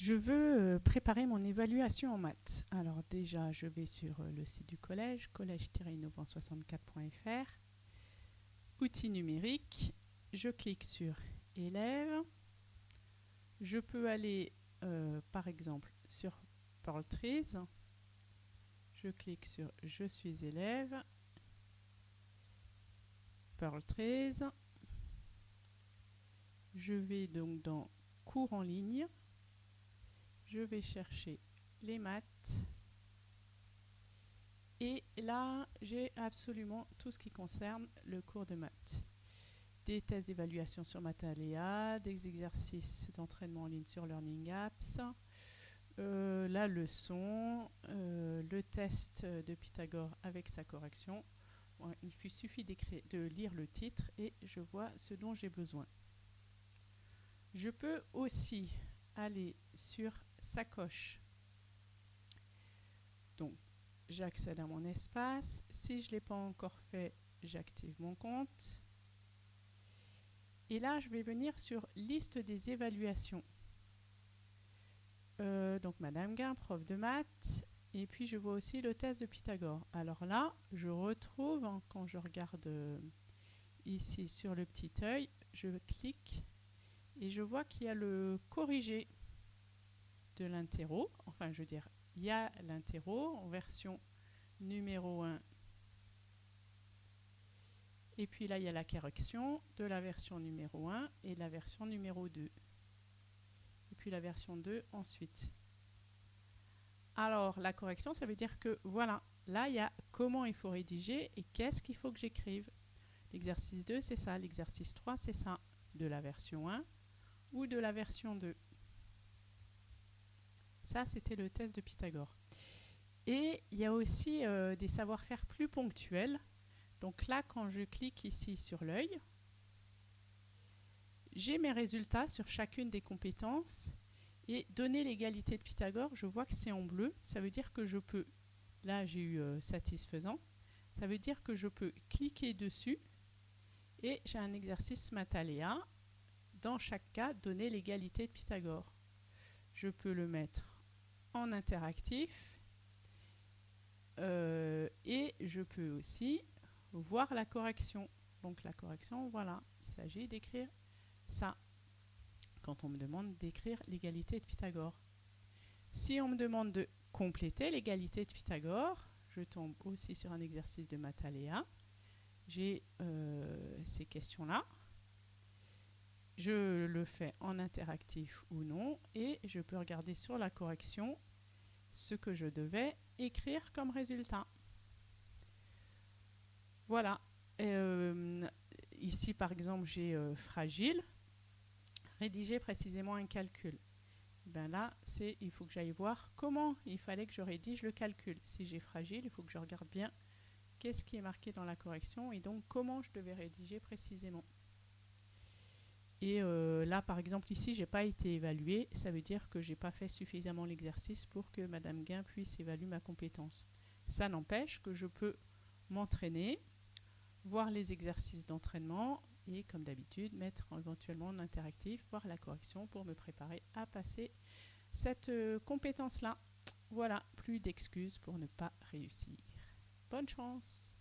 Je veux préparer mon évaluation en maths. Alors déjà, je vais sur le site du collège, collège-innovant64.fr, outils numériques. Je clique sur élèves. Je peux aller par exemple sur Pearl Trees. Je clique sur je suis élève, Pearl Trees. Je vais donc dans cours en ligne. Je vais chercher les maths. Et là, j'ai absolument tout ce qui concerne le cours de maths. Des tests d'évaluation sur Mataléa, des exercices d'entraînement en ligne sur Learning Apps, la leçon, le test de Pythagore avec sa correction. Bon, il suffit de lire le titre et je vois ce dont j'ai besoin. Je peux aussi aller sur Sacoche. Donc, j'accède à mon espace. Si je ne l'ai pas encore fait, j'active mon compte. Et là, je vais venir sur liste des évaluations. Donc, Madame Guin, prof de maths. Et puis, je vois aussi le test de Pythagore. Alors là, je retrouve, quand je regarde ici sur le petit œil, je clique et je vois qu'il y a le corrigé de l'interro. Enfin, je veux dire, il y a l'interro en version numéro 1. Et puis là, il y a la correction de la version numéro 1 et de la version numéro 2. Et puis la version 2 ensuite. Alors, la correction, ça veut dire que, voilà, là, il y a comment il faut rédiger et qu'est-ce qu'il faut que j'écrive. L'exercice 2, c'est ça. L'exercice 3, c'est ça. De la version 1 ou de la version 2. Ça, c'était le test de Pythagore. Et il y a aussi des savoir-faire plus ponctuels. Donc là, quand je clique ici sur l'œil, j'ai mes résultats sur chacune des compétences. Et donner l'égalité de Pythagore, je vois que c'est en bleu. Ça veut dire que je peux, là j'ai eu satisfaisant, ça veut dire que je peux cliquer dessus et j'ai un exercice Mataléa. Dans chaque cas, donner l'égalité de Pythagore. Je peux le mettre en interactif et je peux aussi voir la correction. Donc la correction, voilà, il s'agit d'écrire ça quand on me demande d'écrire l'égalité de Pythagore. Si on me demande de compléter l'égalité de Pythagore, je tombe aussi sur un exercice de Mataléa. J'ai ces questions-là. Je le fais en interactif ou non et je peux regarder sur la correction ce que je devais écrire comme résultat. Voilà. Ici, par exemple, j'ai fragile. Rédiger précisément un calcul. Ben là, il faut que j'aille voir comment il fallait que je rédige le calcul. Si j'ai fragile, il faut que je regarde bien qu'est-ce qui est marqué dans la correction et donc comment je devais rédiger précisément. Et là, par exemple, ici, je n'ai pas été évaluée. Ça veut dire que je n'ai pas fait suffisamment l'exercice pour que Madame Guin puisse évaluer ma compétence. Ça n'empêche que je peux m'entraîner, voir les exercices d'entraînement et, comme d'habitude, mettre éventuellement en interactif, voir la correction pour me préparer à passer cette compétence-là. Voilà, plus d'excuses pour ne pas réussir. Bonne chance!